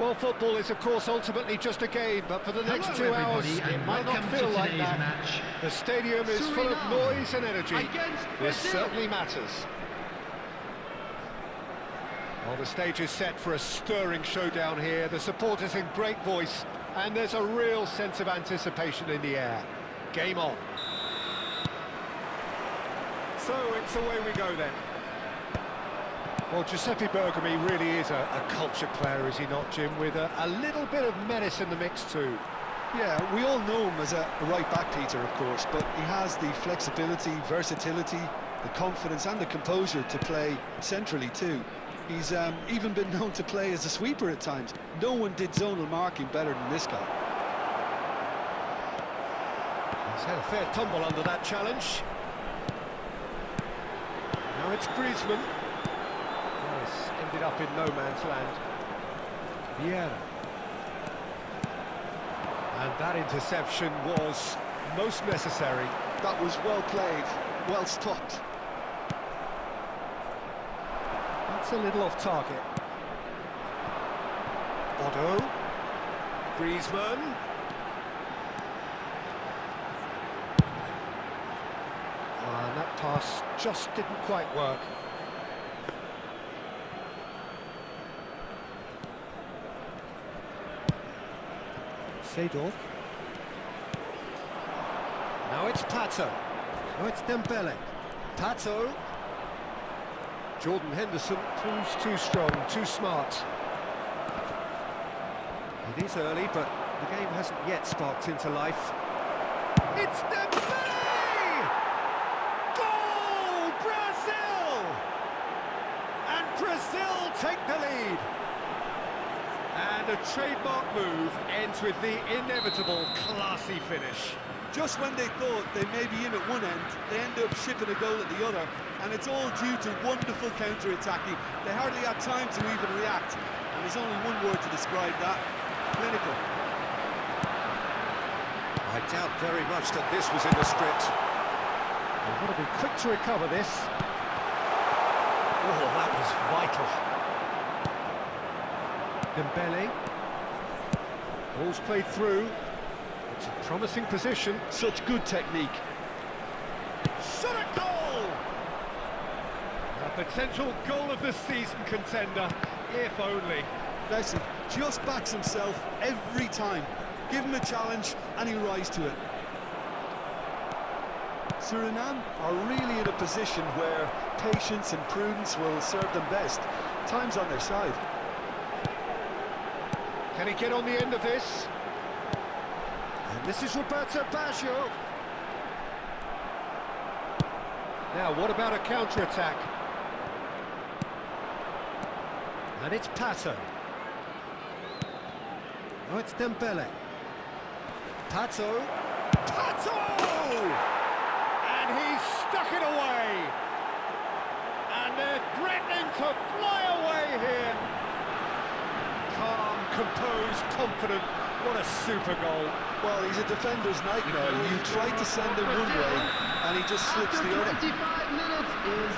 Well, football is, of course, ultimately just a game, but for the next Hello, 2 hours, everybody, it and might not welcome feel to like today's that. match. The stadium is full of Suriname noise and energy. against This Brazil. certainly matters. Well, the stage is set for a stirring showdown here. The supporters in great voice, and there's a real sense of anticipation in the air. Game on. So it's away we go then. Well, Giuseppe Bergomi really is a cultured player, is he not, Jim? With a little bit of menace in the mix too. Yeah, we all know him as a right back, Peter, of course, but he has the flexibility, versatility, the confidence and the composure to play centrally too. He's even been known to play as a sweeper at times. No one did zonal marking better than this guy. He's had a fair tumble under that challenge. Now it's Griezmann. Yes, ended up in no man's land. Vieira. And that interception was most necessary. That was well played, well stopped. That's a little off target. Otto. Griezmann. And that pass just didn't quite work. Seedorf. Now it's Pato. Now it's Dembele. Pato. Jordan Henderson proves too strong, too smart. It is early, but the game hasn't yet sparked into life. It's Dembele! Goal! Brazil! And Brazil take the lead. And a trademark move ends with the inevitable classy finish. Just when they thought they may be in at one end, they end up shipping a goal at the other, and it's all due to wonderful counter-attacking. They hardly had time to even react, and there's only one word to describe that: clinical. I doubt very much that this was in the script. They've got to be quick to recover this. Oh, that was vital. Dembele. Ball's played through. It's a promising position. Such good technique. Shot a goal! A potential goal of the season contender, if only. Listen, just backs himself every time. Give him a challenge and he'll rise to it. Suriname are really in a position where patience and prudence will serve them best. Time's on their side. Can he get on the end of this? And this is Roberto Baggio. Now, what about a counter-attack? And it's Pato. Oh, it's Dembele. Pato. Pato! And he's stuck it away. And they're threatening to fly away here. Calm, composed, confident. What a super goal. Well, he's a defender's nightmare. You try to send him one way, and he just slips After the other. 25 minutes is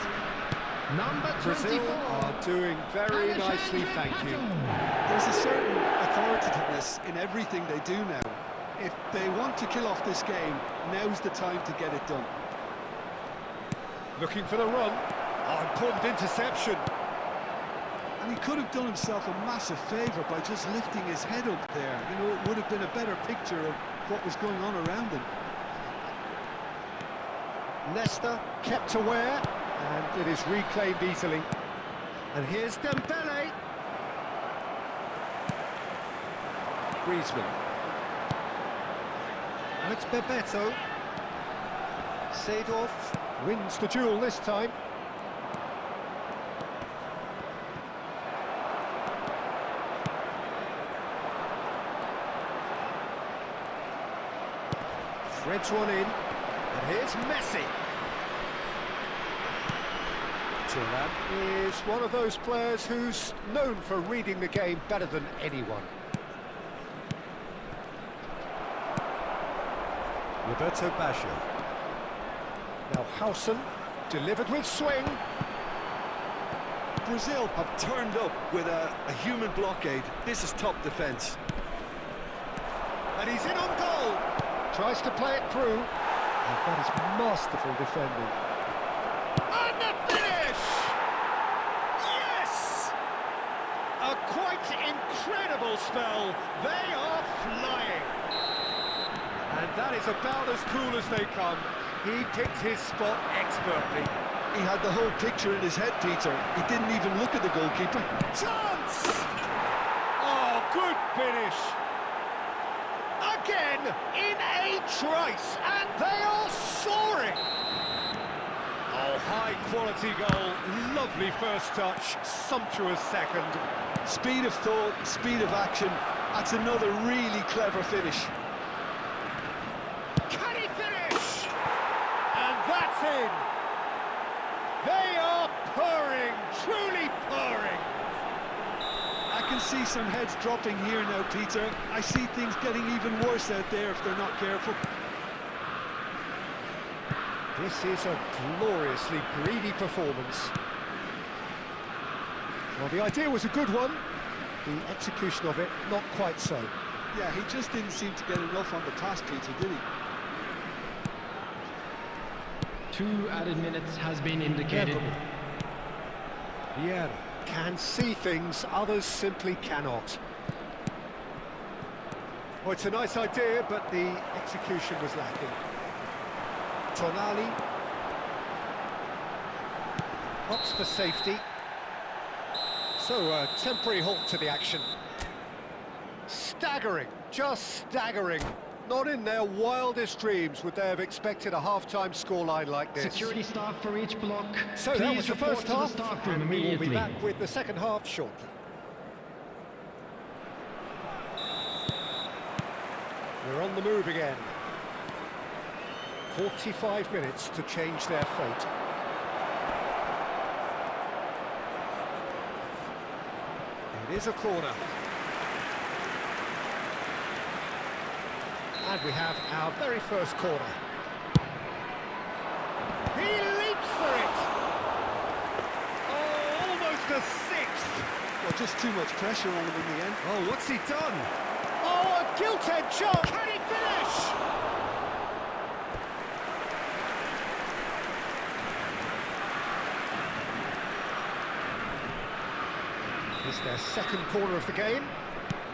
number 24. Brazil are doing very nicely, thank you. There's a certain authoritativeness in everything they do now. If they want to kill off this game, now's the time to get it done. Looking for the run. Oh, important interception. And he could have done himself a massive favour by just lifting his head up there. You know, it would have been a better picture of what was going on around him. Leicester kept aware, and it is reclaimed easily. And here's Dembele. Griezmann. Now it's Bebeto. Seedorf wins the duel this time. Threads one in, and here's Messi. Thuram is one of those players who's known for reading the game better than anyone. Roberto Baggio. Now Howson, delivered with swing. Brazil have turned up with a human blockade. This is top defence. And he's in on goal. Tries to play it through. And that is masterful defending. And the finish! Yes! A quite incredible spell. They are flying. And that is about as cool as they come. He picked his spot expertly. He had the whole picture in his head, Peter. He didn't even look at the goalkeeper. Chance! Oh, good finish. Again, in a trice, and they are soaring. Oh, high-quality goal. Lovely first touch, sumptuous second. Speed of thought, speed of action. That's another really clever finish. Can he finish? And that's in. They are purring, truly purring. I can see some heads dropping here now, Peter. I see things getting even worse out there if they're not careful. This is a gloriously greedy performance. Well, the idea was a good one. The execution of it, not quite so. Yeah, he just didn't seem to get enough on the pass, Peter, did he? 2 added minutes has been indicated. Yeah, can see things others simply cannot. Well, it's a nice idea, but the execution was lacking. Tonali opts for safety. So, a temporary halt to the action. Staggering, just staggering. Not in their wildest dreams would they have expected a half-time scoreline like this. Security staff for each block. So that was the first half, staff room and we will immediately. be back with the second half shortly. We're on the move again. 45 minutes to change their fate. It is a corner. And we have our very first corner. He leaps for it! Oh, almost a sixth! Well, just too much pressure on him in the end. Oh, what's he done? Oh, a gilt-edged shot! Can he finish? It's their second corner of the game.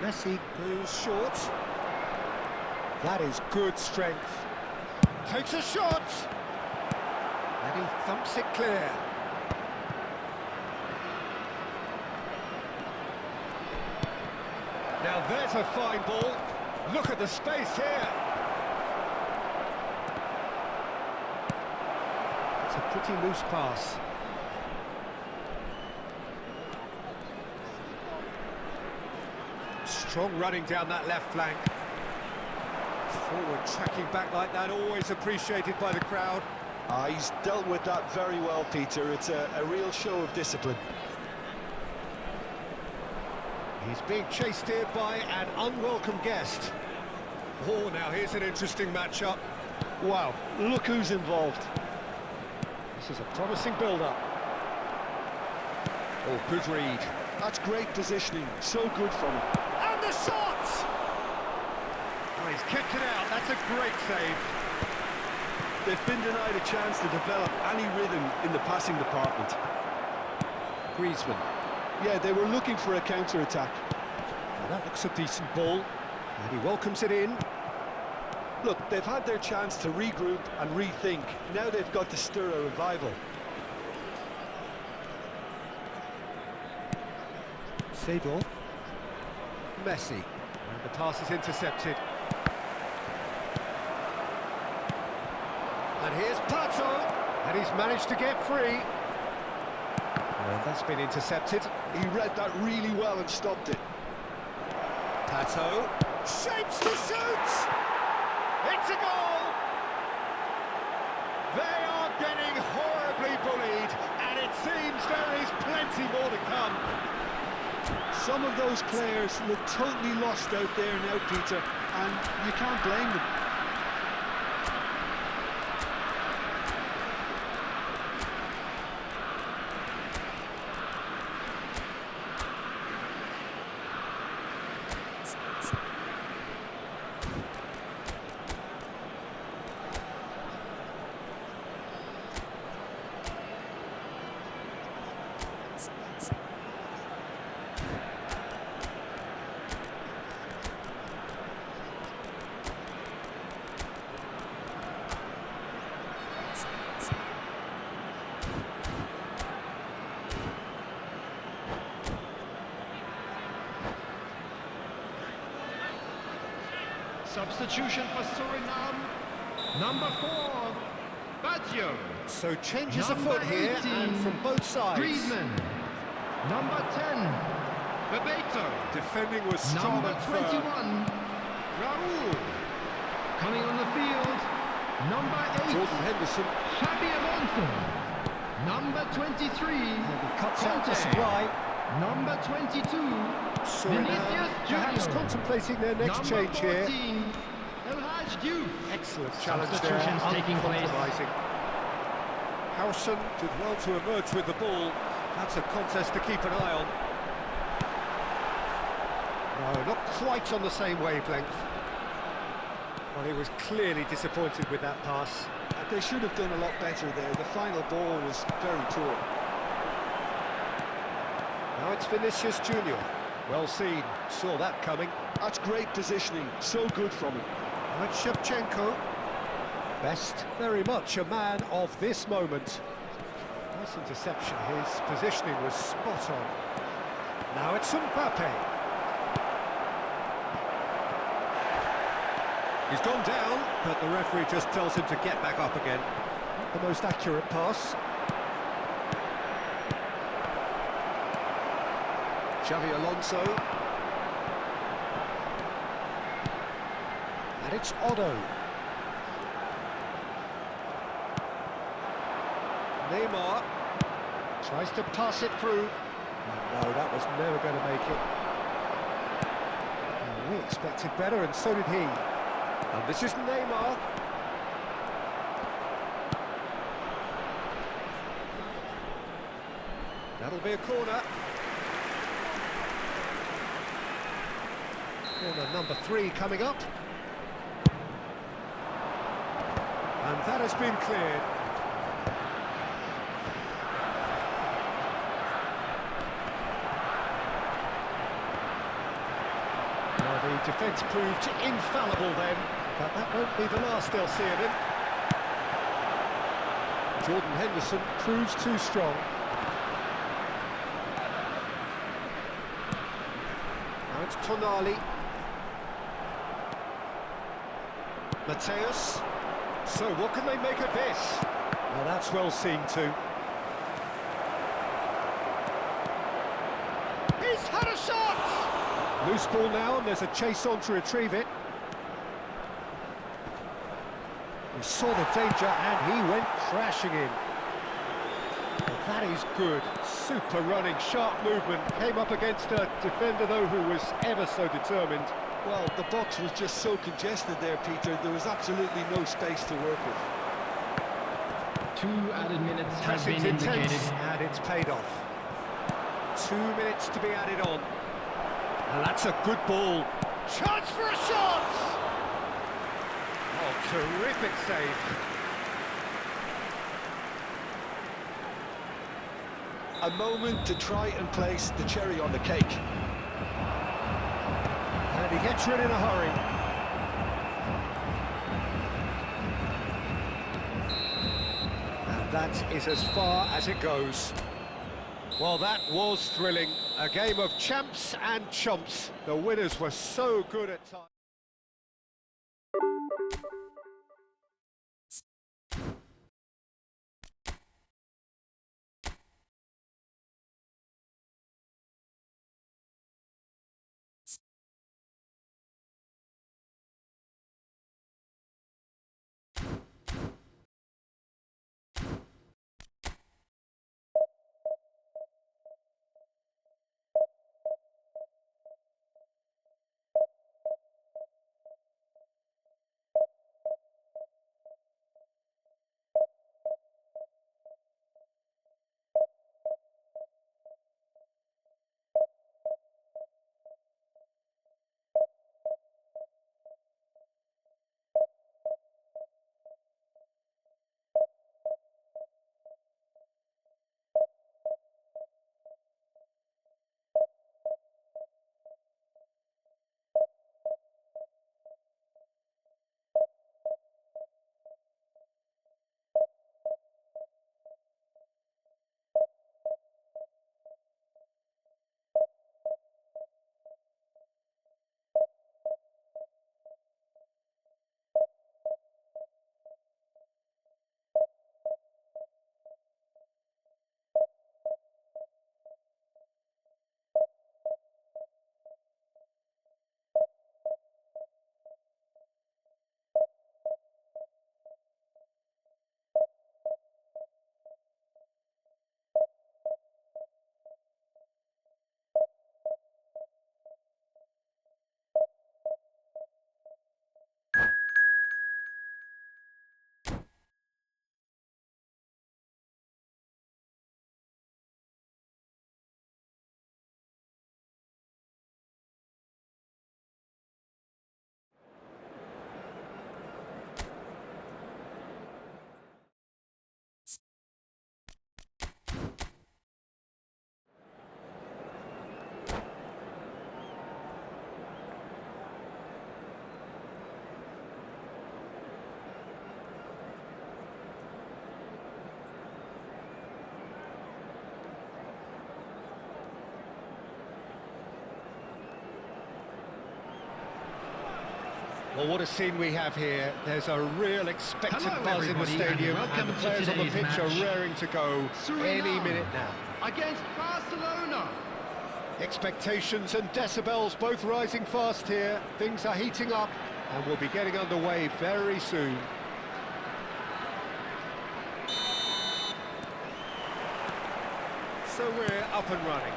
Messi goes short. That is good strength. Takes a shot. And he thumps it clear. Now there's a fine ball. Look at the space here. It's a pretty loose pass. Strong running down that left flank. Forward tracking back like that, always appreciated by the crowd. He's dealt with that very well, Peter. It's a real show of discipline. He's being chased here by an unwelcome guest. Oh, now here's an interesting matchup. Wow, look who's involved. This is a promising build-up. Oh, good read. That's great positioning, so good from him. And the shot! Oh, he's kept it out, that's a great save. They've been denied a chance to develop any rhythm in the passing department. Griezmann. Yeah, they were looking for a counter-attack. Well, that looks a decent ball. And he welcomes it in. Look, they've had their chance to regroup and rethink. Now they've got to stir a revival. Seedorf. Messi. And the pass is intercepted. And here's Pato. And he's managed to get free. And that's been intercepted. He read that really well and stopped it. Pato. Shapes to shoot! It's a goal! They are getting horribly bullied, and it seems there is plenty more to come. Some of those players look totally lost out there now, Peter, and you can't blame them. Substitution for Suriname. Number 4, Baggio. So changes Number afoot here 18, and from both sides. Griezmann. Number 10, Bebeto. Defending was strong Number and firm. 21, Raul. Coming on the field, number 8, Jordan Henderson. Xabi Alonso. Number 23, And he cuts out the Conte. supply. Number 22, Suriname Vinicius perhaps Junior. contemplating their next Number change here. 14, El Hadj Diouf. Excellent challenge there, Substitutions taking place. uncompromising. Howson did well to emerge with the ball. That's a contest to keep an eye on. No, not quite on the same wavelength. Well, he was clearly disappointed with that pass. They should have done a lot better there. The final ball was very poor. Now it's Vinicius Junior. Well seen, saw that coming. That's great positioning, so good from him. Now it's Shevchenko. Best, very much a man of this moment. Nice interception, his positioning was spot on. Now it's Mbappe. He's gone down, but the referee just tells him to get back up again. Not the most accurate pass. Xavi Alonso. And it's Otto. Neymar tries to pass it through. No, that was never going to make it. We expected better, and so did he. And this is Neymar. That'll be a corner. Corner number 3 coming up. And that has been cleared. Well, the defence proved infallible then, but that won't be the last they'll see of him. Jordan Henderson proves too strong. Now it's Tonali. Mateus. So what can they make of this? Well, that's well seen too. He's had a shot! Loose ball now, and there's a chase on to retrieve it. He saw the danger and he went crashing in. Well, that is good. Super running, sharp movement. Came up against a defender though who was ever so determined. Well, the box was just so congested there, Peter. There was absolutely no space to work with. 2 added minutes have been Pressing's indicated. intense, and it's paid off. 2 minutes to be added on. And that's a good ball. Chance for a shot! Oh, terrific save. A moment to try and place the cherry on the cake. And he gets rid in a hurry. And that is as far as it goes. Well, that was thrilling. A game of champs and chumps. The winners were so good at times. Well, what a scene we have here. There's a real expectant Hello, buzz in the everybody, stadium, and welcome and the to players on the today's pitch are match. raring to go any Suriname minute now. against Barcelona. Expectations and decibels both rising fast here. Things are heating up, and we'll be getting underway very soon. So we're up and running.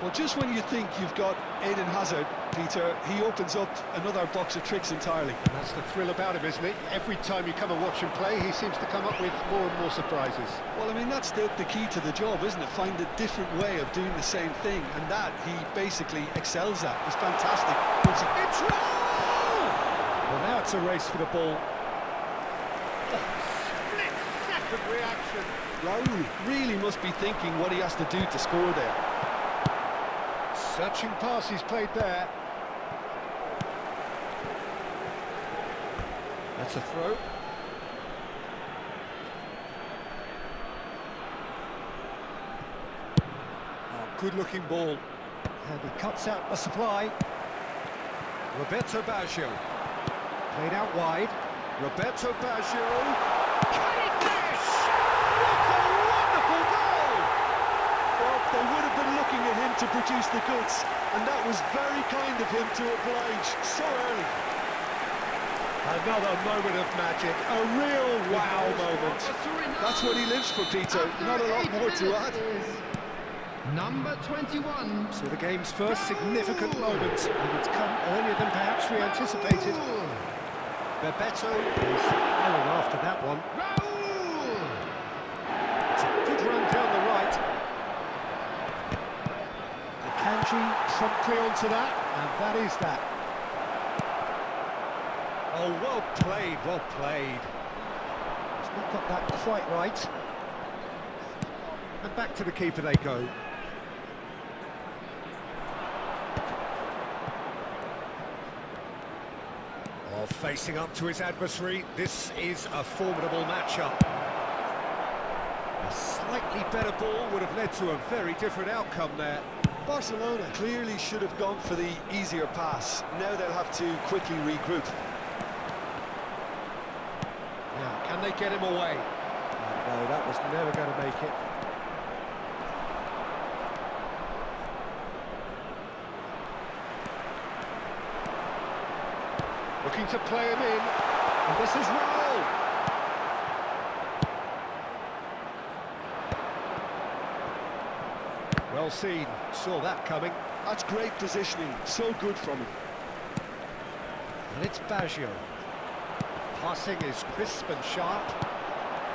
Well, just when you think you've got Eden Hazard, Peter, he opens up another box of tricks entirely. That's the thrill about him, isn't it? Every time you come and watch him play, he seems to come up with more and more surprises. Well, I mean, that's the key to the job, isn't it? Find a different way of doing the same thing, and that he basically excels at. It's fantastic. It's Raul! Well, now it's a race for the ball. Oh, split-second reaction. Raul really must be thinking what he has to do to score there. Searching pass he's played there. That's a throw. Oh, good-looking ball. And he cuts out the supply. Roberto Baggio. Played out wide. Roberto Baggio. Can he finish? What a wonderful goal! Well, they would have been looking at him to produce the goods, and that was very kind of him to oblige so early. Another moment of magic, a real wow moment. That's what he lives for, Peter. Not a lot more to add. Number 21. So the game's first significant moment, and it's come earlier than perhaps we anticipated. Bebeto is following after that one. Raul! It's a good run down the right. Akanji promptly onto that, and that is that. Oh, well played, well played. He's not got that quite right. And back to the keeper they go. Oh, facing up to his adversary, this is a formidable matchup. A slightly better ball would have led to a very different outcome there. Barcelona clearly should have gone for the easier pass. Now they'll have to quickly regroup. Now, can they get him away? No, that was never going to make it. Looking to play him in, and this is Raul. Well seen, saw that coming. That's great positioning, so good from him. And it's Baggio. Passing is crisp and sharp.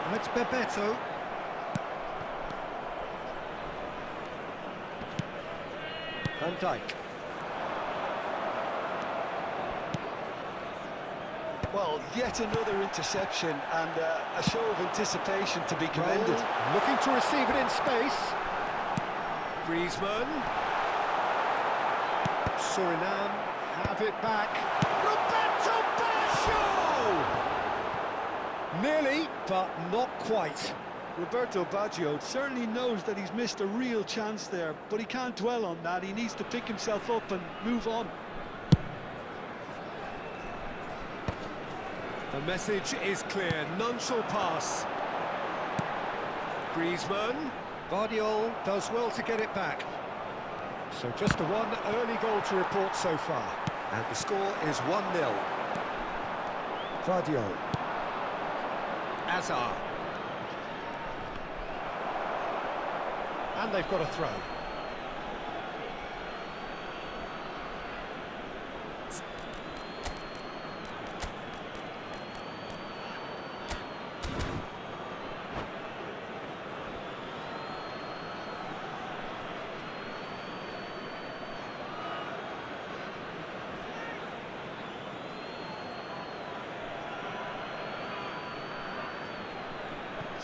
And it's Bebeto. Van Dijk. Well, yet another interception and a show of anticipation to be commended. Raul looking to receive it in space. Griezmann. Suriname have it back. Roberto Baggio! Nearly, but not quite. Roberto Baggio certainly knows that he's missed a real chance there, but he can't dwell on that. He needs to pick himself up and move on. The message is clear, none shall pass. Griezmann. Guardiola does well to get it back. So just the one early goal to report so far. And the score is 1-0. Guardiola. Azar. And they've got a throw.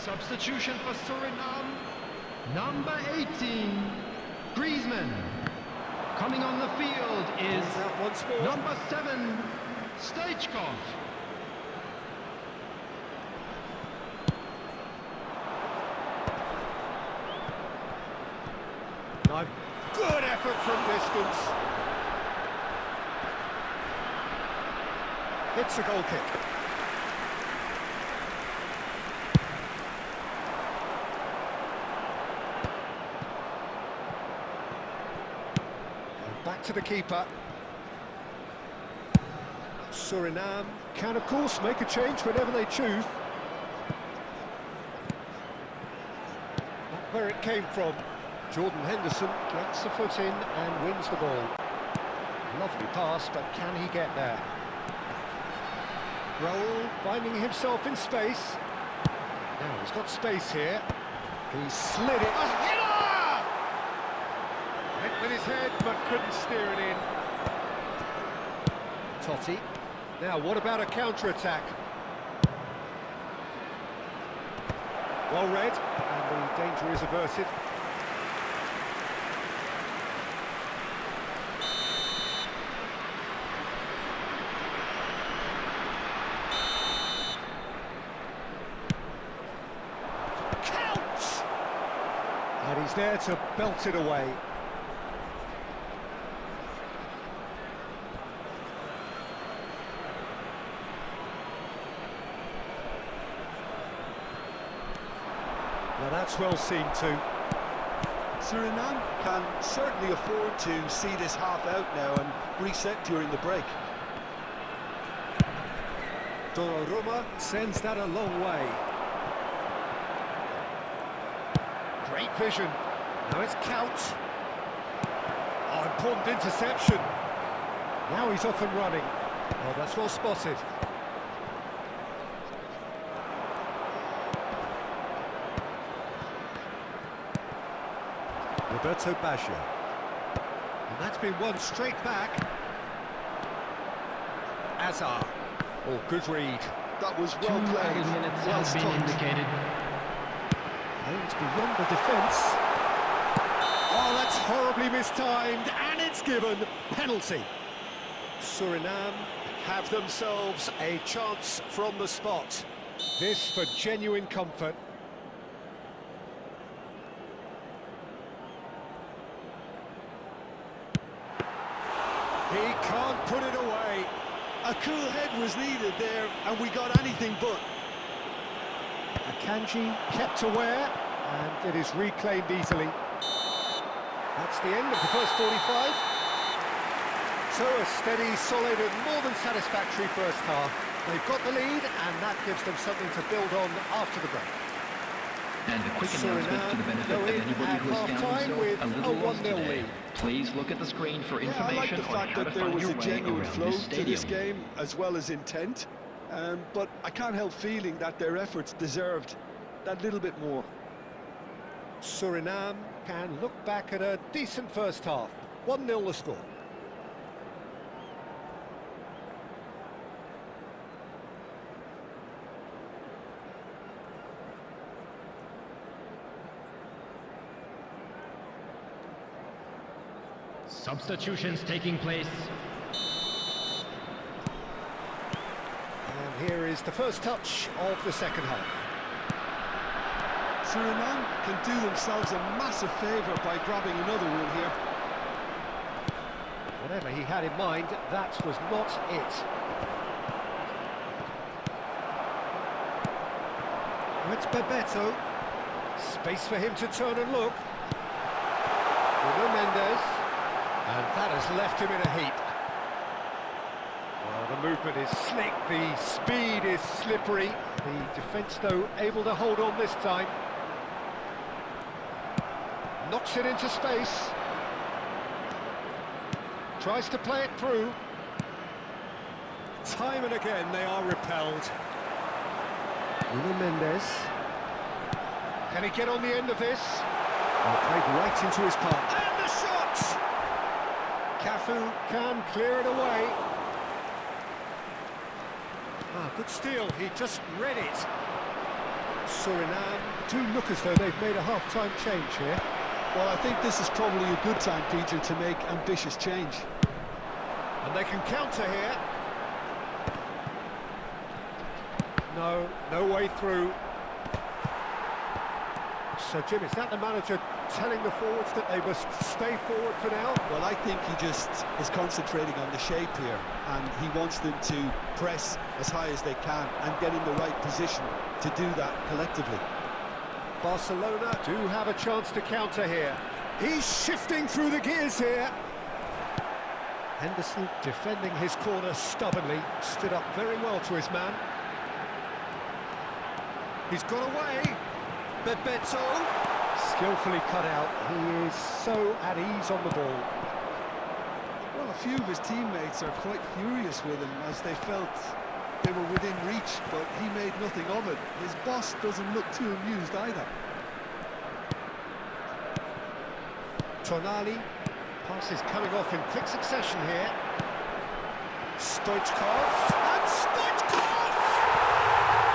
Substitution for Suriname. Number 18, Griezmann. Coming on the field is Is that once more? number 7, Stoichkov. Good effort from distance. It's a goal kick. And back to the keeper. Suriname can, of course, make a change whenever they choose. Not where it came from. Jordan Henderson gets the foot in and wins the ball. Lovely pass, but can he get there? Raul finding himself in space. Now he's got space here. He slid it. A header! Hit with his head, but couldn't steer it in. Totti. Now, what about a counter-attack? Well read, and the danger is averted. Counts! And he's there to belt it away. Now that's well seen too. Suriname can certainly afford to see this half out now and reset during the break. Donnarumma sends that a long way. Great vision. Now it's Count. Oh, important interception. Now he's off and running. Oh, that's well spotted. Roberto Baggio. And that's been won straight back. Azar. Oh, good read. That was well 2 played. added minutes Well have been stunned. indicated. Aimed beyond the defence. Oh, that's horribly mistimed, and it's given. Penalty. Suriname have themselves a chance from the spot. This for genuine comfort. He can't put it away. A cool head was needed there, and we got anything but. Akanji kept aware, and it is reclaimed easily. That's the end of the first 45. So a steady, solid and more than satisfactory first half. They've got the lead, and that gives them something to build on after the break. And a quick announcement for the benefit of anybody who has found himself a little lost today. Please look at the screen for Yeah, I like information the on fact how to that there find was your a way genuine around flow this to this stadium. game, as well as intent. But I can't help feeling that their efforts deserved that little bit more. Suriname can look back at a decent first half. 1-0 the score. Substitutions taking place. And here is the first touch of the second half. Suriname can do themselves a massive favour by grabbing another one here. Whatever he had in mind, that was not it. It's Bebeto. Space for him to turn and look. Bruno Mendes. And that has left him in a heap. Well, the movement is slick, the speed is slippery. The defence, though, able to hold on this time. Knocks it into space. Tries to play it through. Time and again they are repelled. Bruno Mendes. Can he get on the end of this? Oh, played right into his path. And the shot! Cafu can clear it away. Ah, good steal, he just read it. Suriname do look as though they've made a half-time change here. Well, I think this is probably a good time, Peter, to make ambitious change. And they can counter here. No way through. So, Jim, is that the manager telling the forwards that they must stay forward for now? Well, I think he just is concentrating on the shape here, and he wants them to press as high as they can and get in the right position to do that collectively. Barcelona do have a chance to counter here. He's shifting through the gears here. Henderson defending his corner stubbornly, stood up very well to his man. He's got away. Bebeto. Skillfully cut out. He is so at ease on the ball. Well, a few of his teammates are quite furious with him as they felt they were within reach, but he made nothing of it. His boss doesn't look too amused either. Tonali. Passes coming off in quick succession here. Stoichkov. And Stoichkov!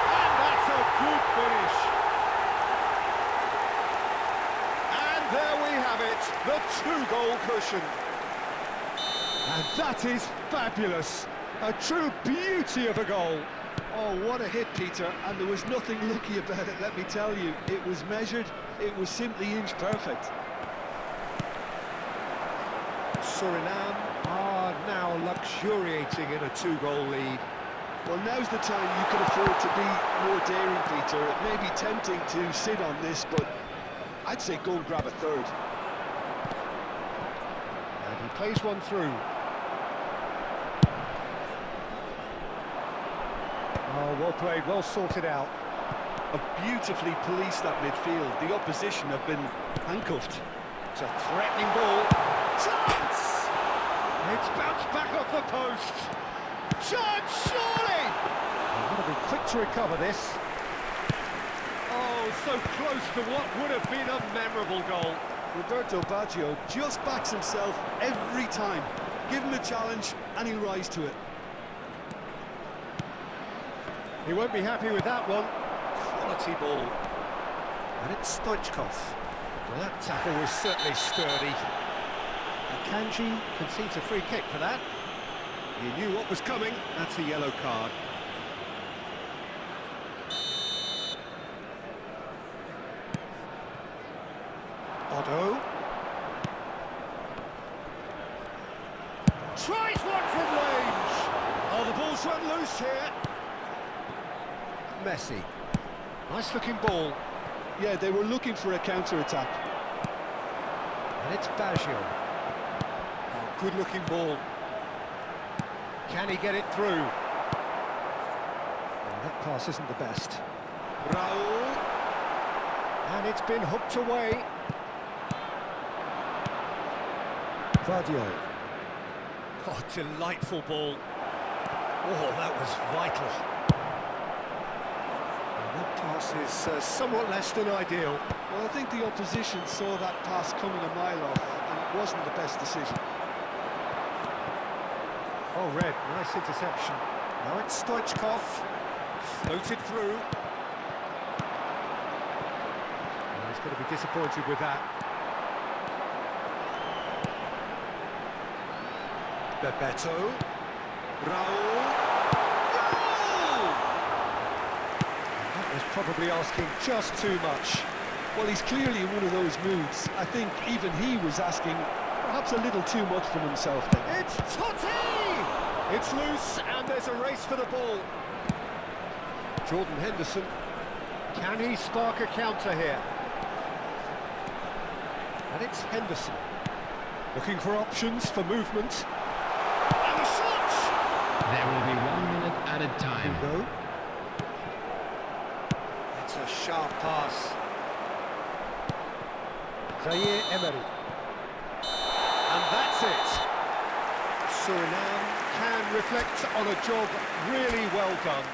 And that's a good finish. And there we have it, the two-goal cushion. And that is fabulous. A true beauty of a goal. Oh, what a hit, Peter, and there was nothing lucky about it, let me tell you. It was measured, it was simply inch perfect. Suriname are now luxuriating in a two-goal lead. Well, now's the time you can afford to be more daring, Peter. It may be tempting to sit on this, but I'd say go and grab a third. And he plays one through. Oh, well played, well sorted out. Have beautifully policed that midfield. The opposition have been handcuffed. It's a threatening ball. Chance! It's bounced back off the post. Chance, surely! They've got to be quick to recover this. Oh, so close to what would have been a memorable goal. Roberto Baggio just backs himself every time. Give him a challenge and he'll rise to it. He won't be happy with that one. Quality ball. And it's Stoichkov. Well, that tackle was certainly sturdy. Akanji concedes a free kick for that. He knew what was coming. That's a yellow card. Otto. Tries one from range. Oh, the ball's run loose here. Messi. Nice looking ball. Yeah, they were looking for a counter-attack. And it's Baggio. Oh, good looking ball. Can he get it through? Oh, that pass isn't the best. Raul. And it's been hooked away. Vardio. Oh, delightful ball. Oh, that was vital. That pass is somewhat less than ideal. Well, I think the opposition saw that pass coming a mile off, and it wasn't the best decision. Oh, Red, nice interception. Now it's Stoichkov, floated through. Oh, he's going to be disappointed with that. Bebeto. Raul. That was probably asking just too much. Well, he's clearly in one of those moods. I think even he was asking perhaps a little too much from himself then. It's Totti! It's loose and there's a race for the ball. Jordan Henderson. Can he spark a counter here? And it's Henderson. Looking for options for movement. And a shot! There will be 1 minute added time. Hugo. It's a sharp pass. Zaire Emery. And that's it. Suriname can reflect on a job really well done.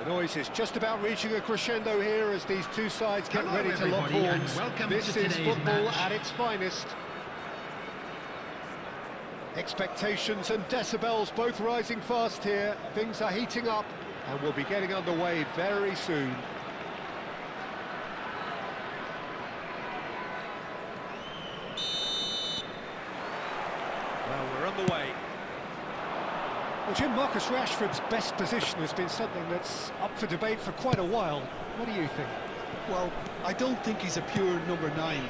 The noise is just about reaching a crescendo here as these two sides get Hello ready to lock everybody, and horns. welcome This to is today's football match. at its finest. Expectations and decibels both rising fast here. Things are heating up and we'll be getting underway very soon. Well, we're on the way. Well, Jim, Marcus Rashford's best position has been something that's up for debate for quite a while. What do you think? Well, I don't think he's a pure number 9.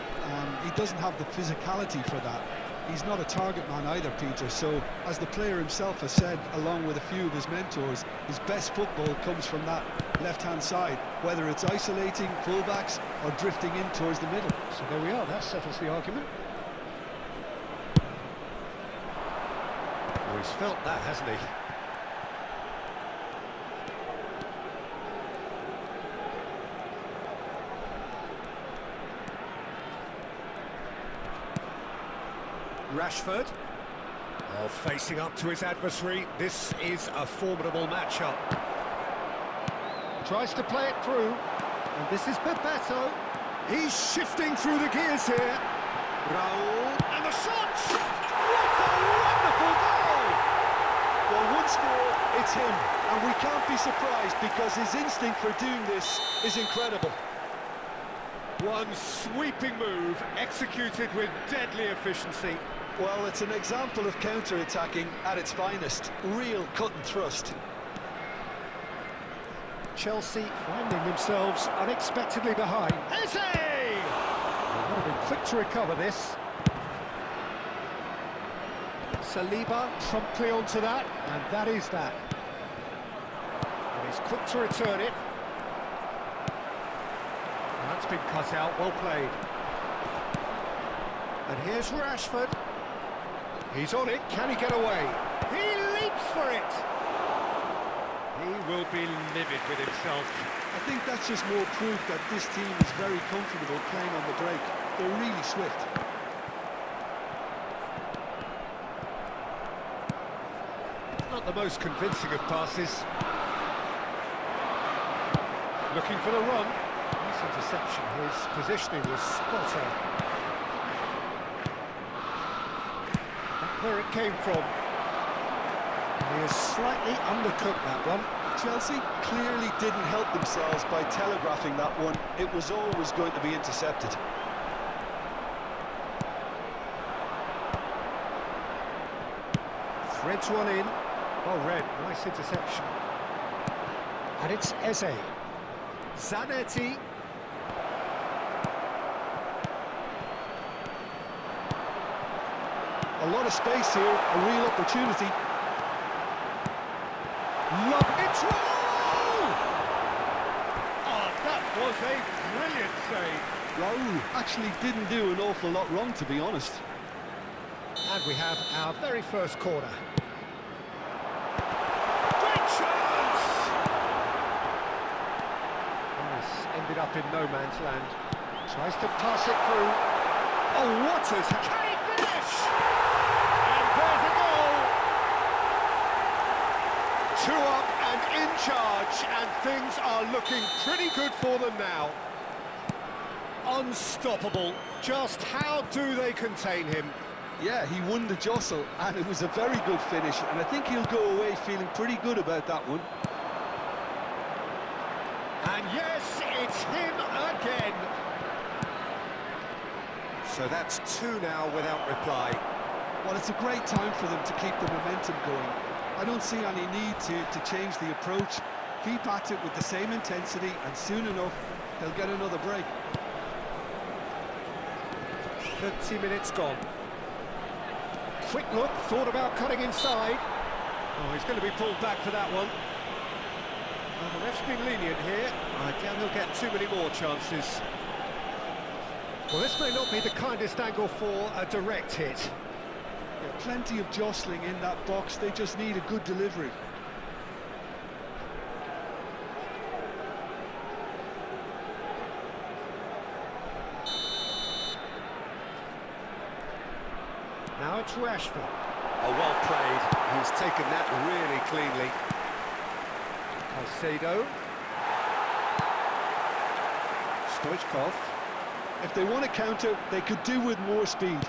He doesn't have the physicality for that. He's not a target man either, Peter, so as the player himself has said, along with a few of his mentors, his best football comes from that left-hand side, whether it's isolating fullbacks or drifting in towards the middle. So there we are, that settles the argument. Oh, he's felt that, hasn't he? Rashford, facing up to his adversary. This is a formidable matchup. Tries to play it through, and this is Bebeto. He's shifting through the gears here. Raul, and the shot! What a wonderful goal! Well, once more, it's him, and we can't be surprised because his instinct for doing this is incredible. One sweeping move, executed with deadly efficiency. Well, it's an example of counter-attacking at its finest. Real cut and thrust. Chelsea finding themselves unexpectedly behind. Eze! They would have been quick to recover this. Saliba promptly onto that, and that is that. And he's quick to return it. That's been cut out, well played. And here's Rashford. He's on it, can he get away? He leaps for it! He will be livid with himself. I think that's just more proof that this team is very comfortable playing on the break. They're really swift. Not the most convincing of passes. Looking for the run. Nice interception. His positioning was spot on. That's where it came from. He has slightly undercooked that one. Chelsea clearly didn't help themselves by telegraphing that one. It was always going to be intercepted. Threads one in. Well read, nice interception. And it's Eze. Zanetti. A lot of space here, a real opportunity. Love it! Oh, that was a brilliant save. Raul actually didn't do an awful lot wrong, to be honest. And we have our very first corner. Great chance! This ended up in no man's land. Tries to pass it through. Oh, Waters! Can he finish? And there's a goal! 2 up and in charge, and things are looking pretty good for them now. Unstoppable. Just how do they contain him? Yeah, he won the jostle, and it was a very good finish, and I think he'll go away feeling pretty good about that one. And yes, it's him again. So that's 2 now without reply. Well, it's a great time for them to keep the momentum going. I don't see any need to change the approach. Keep at it with the same intensity, and soon enough, they'll get another break. 30 minutes gone. Quick look, thought about cutting inside. Oh, he's going to be pulled back for that one. Well, the ref's been lenient here. I doubt he'll get too many more chances. Well, this may not be the kindest angle for a direct hit. Yeah, plenty of jostling in that box, they just need a good delivery. Now it's Rashford. Oh, well played. He's taken that really cleanly. Caicedo. Stoichkov. If they want to counter, they could do with more speed.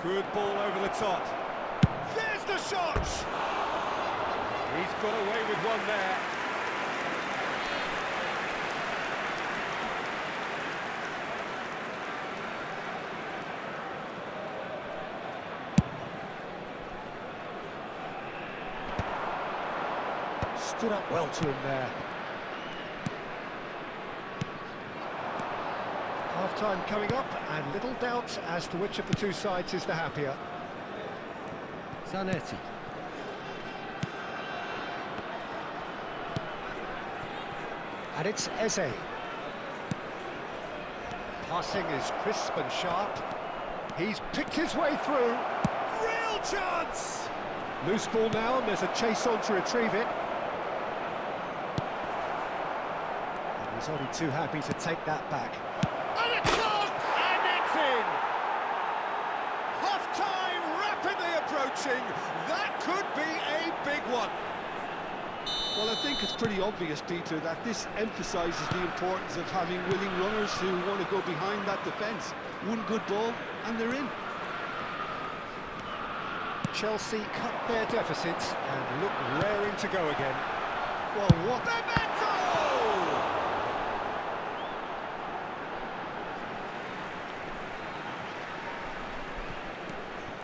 Good ball over the top. There's the shot! He's got away with one there. Stood up well to him there. Half-time coming up, and little doubt as to which of the two sides is the happier. Zanetti. And it's Eze. Passing is crisp and sharp. He's picked his way through. Real chance! Loose ball now, and there's a chase on to retrieve it. And he's only too happy to take that back. And a chance! And it's in! Half-time rapidly approaching. That could be a big one. Well, I think it's pretty obvious, Peter, that this emphasises the importance of having willing runners who want to go behind that defence. One good ball, and they're in. Chelsea cut their deficits and look raring to go again. Well, what? Bebeto!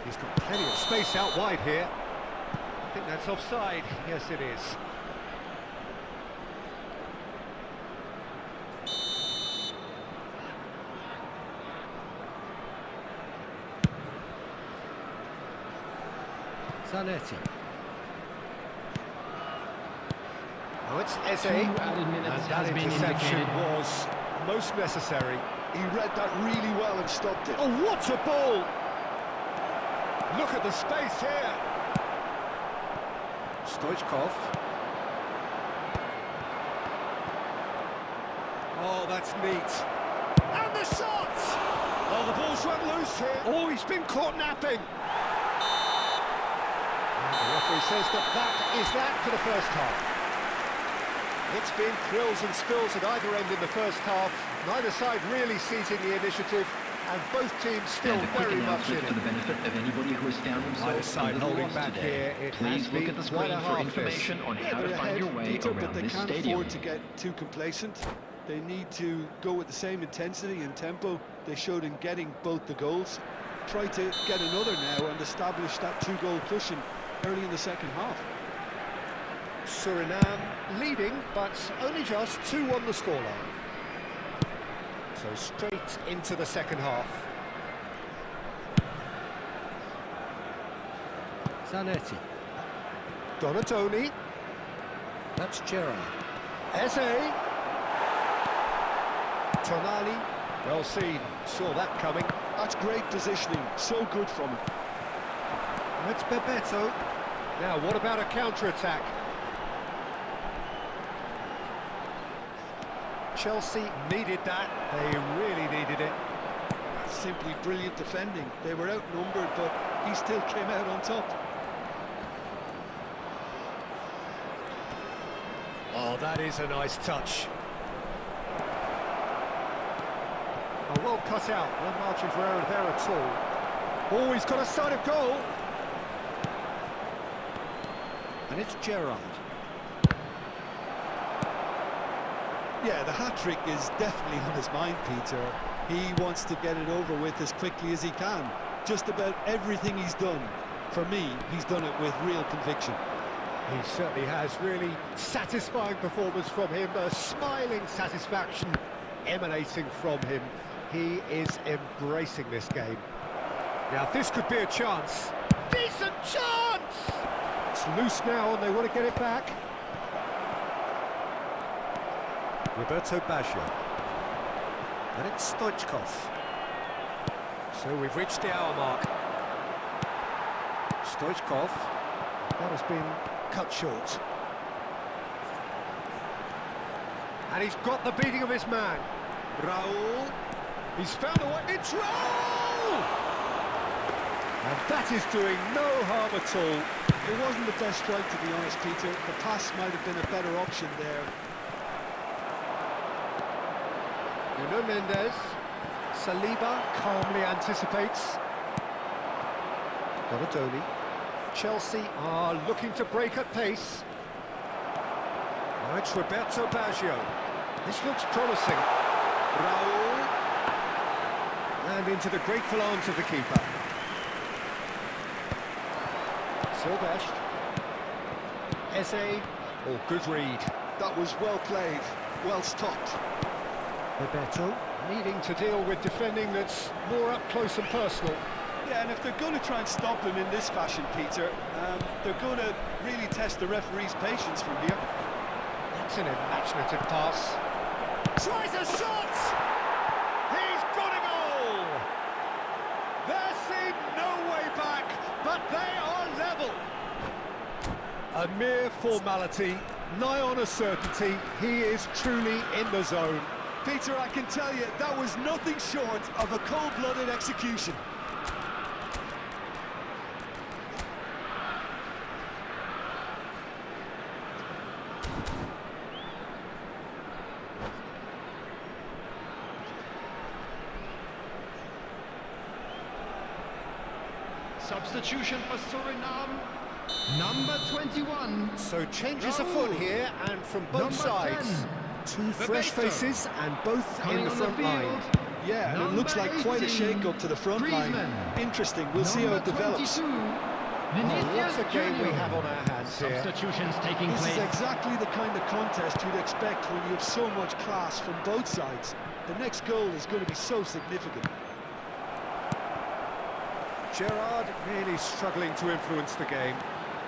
He's got plenty of space out wide here. I think that's offside. Yes, it is. Zanetti. Oh, it's Eze. Two added minutes And has that been interception indicated. was most necessary. He read that really well and stopped it. Oh, what a ball! Look at the space here. Stoichkov. Oh, that's neat. And the shot! Oh, the ball's run loose here. Oh, he's been caught napping. And the referee says that is that for the first half. It's been thrills and spills at either end in the first half. Neither side really seizing the initiative, and both teams still And a quick very much in announcement for the it. benefit of anybody who has found Either themselves a side little holding lost back today. here. It Please has look been at the quite screen a for half information on how to They're find ahead, your way Peter, but around they this can't stadium. afford to get too complacent. They need to go with the same intensity and tempo they showed in getting both the goals. Try to get another now and establish that two-goal cushion early in the second half. Suriname leading, but only just 2 on the scoreline. So straight into the second half. Zanetti. Donatoni. That's Gerrard. Eze. Tonali. Well seen. Saw that coming. That's great positioning. So good from him. That's Bebeto. Now, what about a counter-attack? Chelsea needed that. They really needed it. Simply brilliant defending. They were outnumbered, but he still came out on top. Oh, that is a nice touch. Oh, well cut out. No margin for error there at all. Oh, he's got a sight of goal. And it's Gerrard. Yeah, the hat-trick is definitely on his mind, Peter. He wants to get it over with as quickly as he can. Just about everything he's done, for me, he's done it with real conviction. He certainly has. Really satisfying performance from him. A smiling satisfaction emanating from him. He is embracing this game. Now, this could be a chance. Decent chance! It's loose now and they want to get it back. Roberto Baggio. And it's Stoichkov. So we've reached the hour mark. Stoichkov. That has been cut short. And he's got the beating of his man. Raul. He's found a way. It's Raul! And that is doing no harm at all. It wasn't the best strike, to be honest, Peter. The pass might have been a better option there. Nuno Mendes. Saliba calmly anticipates. Donadoni. Chelsea are looking to break at pace. Now it's Roberto Baggio. This looks promising. Raul. And into the grateful arms of the keeper. Silvestre. Eze. Oh, good read. That was well played, well stopped. Roberto needing to deal with defending that's more up close and personal. Yeah, and if they're going to try and stop him in this fashion, Peter, they're going to really test the referee's patience from here. That's an imaginative pass. Tries a shot! He's got a goal! There seemed no way back, but they are level. A mere formality, nigh on a certainty. He is truly in the zone. Peter, I can tell you, that was nothing short of a cold-blooded execution. Substitution for Suriname, number 21. So changes Raul. afoot here, and from both Number sides. 10. Two fresh Bebeto. faces, and both Coming in the on front field, line. Yeah, and it looks like quite a 18, shake-up to the front line. Griezmann. Interesting, we'll see how it develops. 22, Oh, Vinicius what a game we Junior. have on our hands here. Substitutions taking This place. is exactly the kind of contest you'd expect when you have so much class from both sides. The next goal is going to be so significant. Gerrard really struggling to influence the game.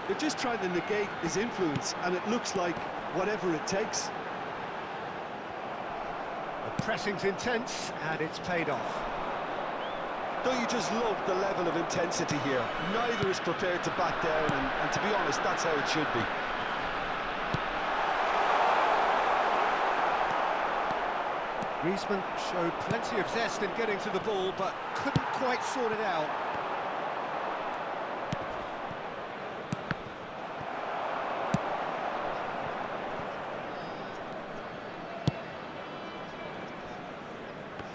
They're just trying to negate his influence, and it looks like whatever it takes. The pressing's intense, and it's paid off. Don't you just love the level of intensity here? Neither is prepared to back down, and to be honest, that's how it should be. Griezmann showed plenty of zest in getting to the ball, but couldn't quite sort it out.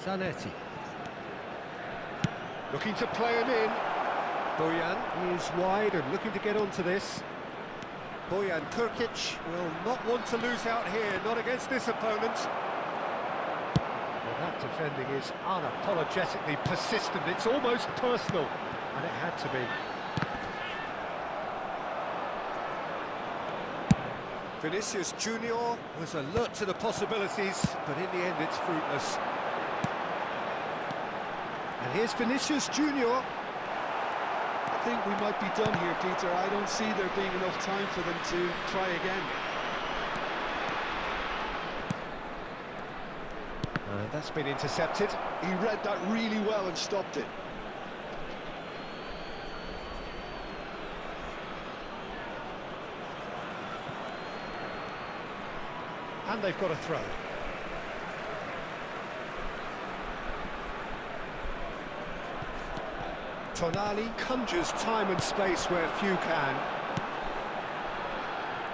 Zanetti. Looking to play him in. Bojan is wide and looking to get onto this. Bojan Krkic will not want to lose out here, not against this opponent. Well, that defending is unapologetically persistent. It's almost personal, and it had to be. Vinicius Junior was alert to the possibilities, but in the end it's fruitless. And here's Vinicius Junior. I think we might be done here, Peter. I don't see there being enough time for them to try again. That's been intercepted. He read that really well and stopped it. And they've got a throw. Tonali conjures time and space where few can.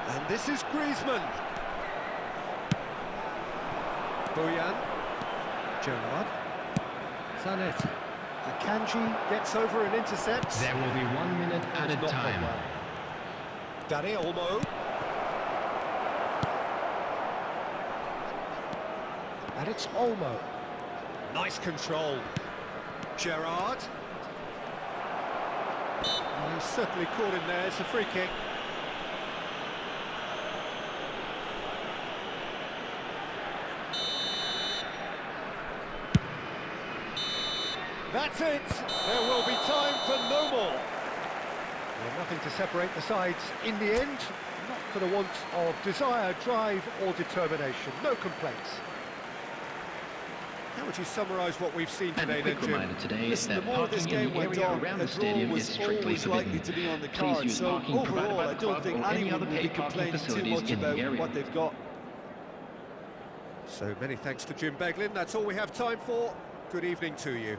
And this is Griezmann. Bojan. Gerrard. Zanetti. Akanji gets over and intercepts. There will be 1 minute added Not time. well. Dani Olmo. And it's Olmo. Nice control. Gerrard. And he's certainly caught him there. It's a free kick. That's it. There will be time for no more. Well, nothing to separate the sides in the end. Not for the want of desire, drive or determination. No complaints. How would you summarise what we've seen And today, a quick then, Jim? reminder today Listen, the that more this parking in game the went area on, around a the draw stadium was is strictly always likely forbidden. to be on the Please card. use So parking provided overall, by I the don't club think or any anyone other will be paid parking complaining too facilities much in the about area. what they've got. So many thanks to Jim Beglin. That's all we have time for. Good evening to you.